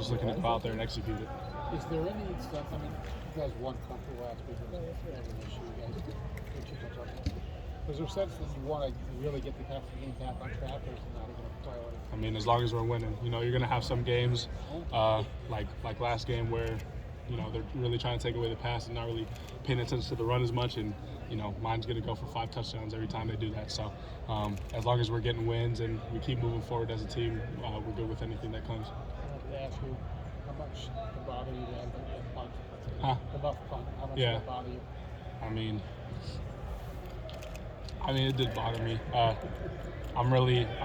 just looking to go out there and execute it. Is there any stuff? I mean, you guys won comfortable last week. It was an issue. You guys did 2 touchdowns. Is there a sense that you want to really get the game back on track, or is it not even a priority? I mean, as long as we're winning, you're going to have some games like last game where, they're really trying to take away the pass and not really paying attention to the run as much. And, mine's going to go for 5 touchdowns every time they do that. So as long as we're getting wins and we keep moving forward as a team, we're good with anything that comes. I wanted to ask you, how much did it bother you to have the punt? Huh? The muff punt. How much did it bother you? I mean, it did bother me. I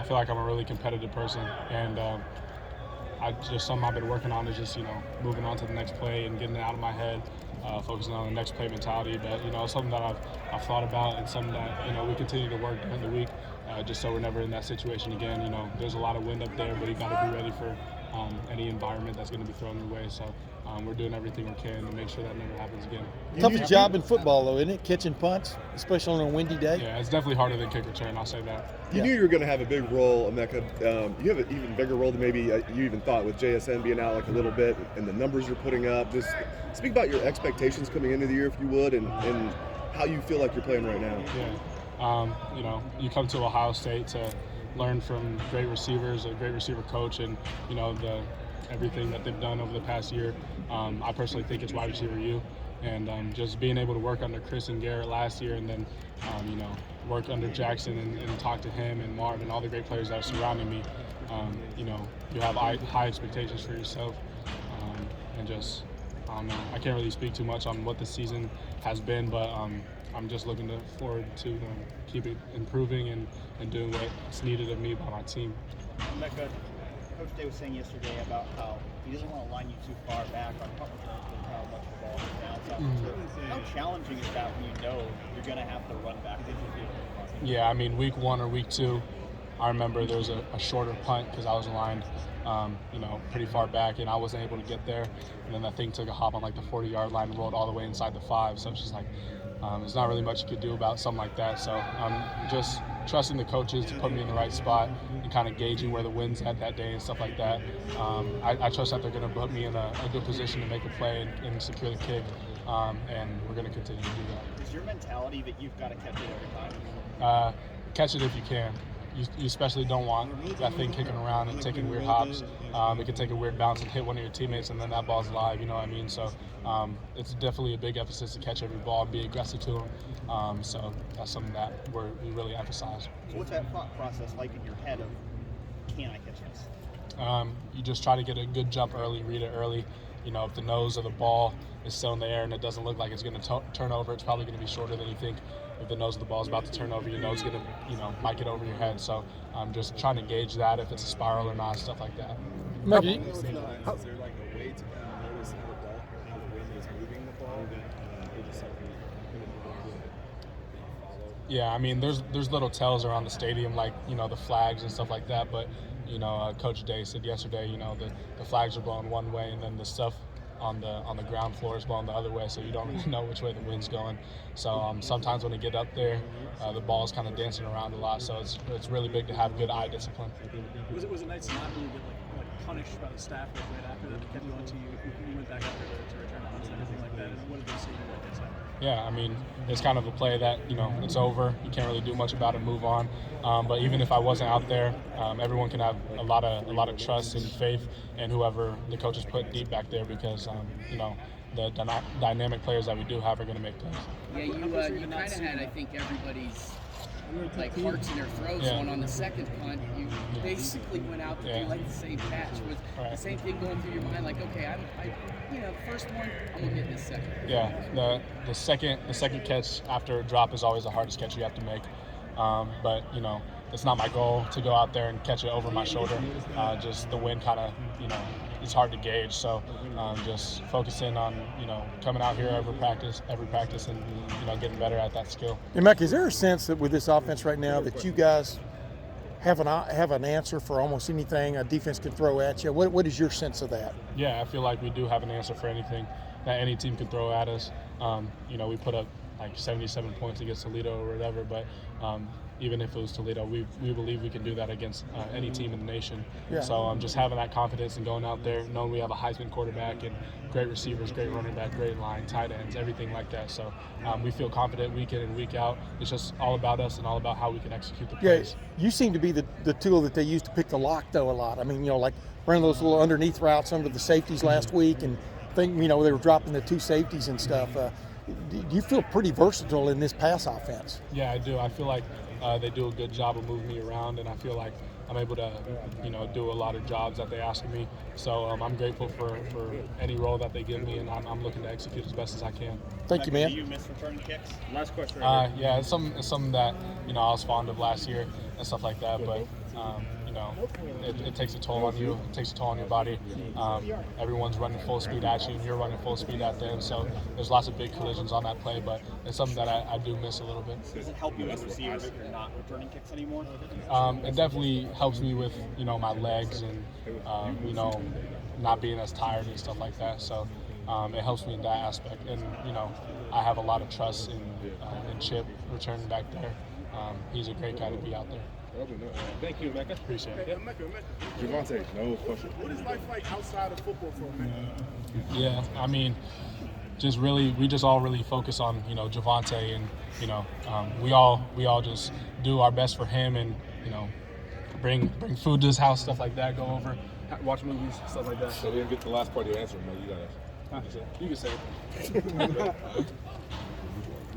feel like I'm a really competitive person, and something I've been working on is just, moving on to the next play and getting it out of my head, focusing on the next play mentality. But, it's something that I've thought about, and something that, we continue to work during the week, just so we're never in that situation again. There's a lot of wind up there, but you got to be ready for any environment that's going to be thrown your way. So we're doing everything we can to make sure that never happens again. Toughest job in football, though, isn't it? Catching punts, especially on a windy day. Yeah, it's definitely harder than kick return. I'll say that. You knew you were going to have a big role, Emeka. You have an even bigger role than maybe you even thought, with JSN being out like a little bit and the numbers you're putting up. Just speak about your expectations coming into the year, if you would, and how you feel like you're playing right now. Yeah. You come to Ohio State to learn from great receivers, a great receiver coach, and everything that they've done over the past year. I personally think it's wide receiver U, and just being able to work under Chris and Garrett last year, and then work under Jackson and talk to him and Marv and all the great players that are surrounding me. You have high expectations for yourself, and just I can't really speak too much on what the season has been, but I'm just looking forward to keep it improving and doing what's needed of me by my team. Emeka, Coach Day was saying yesterday about how he doesn't want to line you too far back on punt returns with how much the ball is down. How challenging is that when you know you're going to have to run back into the field? Yeah, week 1 or week 2, I remember there was a shorter punt because I was aligned, pretty far back, and I wasn't able to get there. And then that thing took a hop on like the 40-yard line and rolled all the way inside the 5. So it's just like, there's not really much you could do about something like that. So I'm just trusting the coaches to put me in the right spot and kind of gauging where the wind's at that day and stuff like that. I trust that they're going to put me in a good position to make a play and secure the kick, and we're going to continue to do that. Is your mentality that you've got to catch it every time? Catch it if you can. You especially don't want that thing kicking around and taking weird hops. It could take a weird bounce and hit one of your teammates, and then that ball's live, you know what I mean? So it's definitely a big emphasis to catch every ball and be aggressive to them. So that's something that we really emphasize. So what's that thought process like in your head of, can I catch this? You just try to get a good jump early, read it early. If the nose of the ball is still in the air and it doesn't look like it's going to turn over, it's probably going to be shorter than you think. If the nose of the ball is about to turn over, you know it's going to, might get over your head. So I'm just trying to gauge that, if it's a spiral or not, stuff like that. Is there like a way to notice how the ball, how the wind is moving the ball? Or just something Yeah, there's little tells around the stadium, like, the flags and stuff like that. But, Coach Day said yesterday, the flags are blowing one way, and then the stuff on the ground floor is blowing the other way, so you don't really know which way the wind's going. So sometimes when you get up there, the ball's kind of dancing around a lot. So it's really big to have good eye discipline. Was it nice to not really get like punished by the staff right after that? They kept going to you. You went back up there to return punts and everything like that. And what did they say to you like this? Yeah, it's kind of a play that, it's over. You can't really do much about it, move on. But even if I wasn't out there, everyone can have a lot of trust and faith in whoever the coaches put deep back there, because, the dynamic players that we do have are going to make plays. Yeah, you kind of had, I think, everybody's hearts in their throats. Yeah. One on the second punt, you basically went out to do the same catch. Was the same thing going through your mind? Like, okay, the first one, I'm gonna get this second. Yeah, the second catch after a drop is always the hardest catch you have to make. But it's not my goal to go out there and catch it over my shoulder. Just the wind kind of, it's hard to gauge. So just focusing on, coming out here every practice and, getting better at that skill. And Mike, is there a sense that with this offense right now that you guys have an answer for almost anything a defense can throw at you? What is your sense of that? Yeah, I feel like we do have an answer for anything that any team can throw at us. We put up like 77 points against Toledo or whatever, but even if it was Toledo. We believe we can do that against any team in the nation. Yeah. So just having that confidence and going out there, knowing we have a Heisman quarterback and great receivers, great running back, great line, tight ends, everything like that. So we feel confident week in and week out. It's just all about us and all about how we can execute the plays. Yeah, you seem to be the tool that they use to pick the lock, though, a lot. I mean, like running those little underneath routes under the safeties last week, and they were dropping the 2 safeties and stuff. Do you feel pretty versatile in this pass offense? Yeah, I do. I feel like they do a good job of moving me around, and I feel like I'm able to, do a lot of jobs that they ask of me. So I'm grateful for any role that they give me, and I'm looking to execute as best as I can. Thank you, man. Do you miss returning kicks? Last question. Yeah, it's something that I was fond of last year and stuff like that. But it takes a toll on you. It takes a toll on your body. Everyone's running full speed at you, and you're running full speed at them. So there's lots of big collisions on that play. But it's something that I do miss a little bit. Does it help you as receivers if you're not returning kicks anymore? It definitely helps me with my legs and not being as tired and stuff like that. So it helps me in that aspect. And I have a lot of trust in Chip returning back there. He's a great guy to be out there. Thank you, Emeka. Appreciate it. Javante, no question. What is life like outside of football for Emeka? Yeah, I mean, we just all really focus on Javante, and we all just do our best for him, and bring food to his house, stuff like that, go over, watch movies, stuff like that. So we didn't get the last part of your answer, man. You got it. You can say it.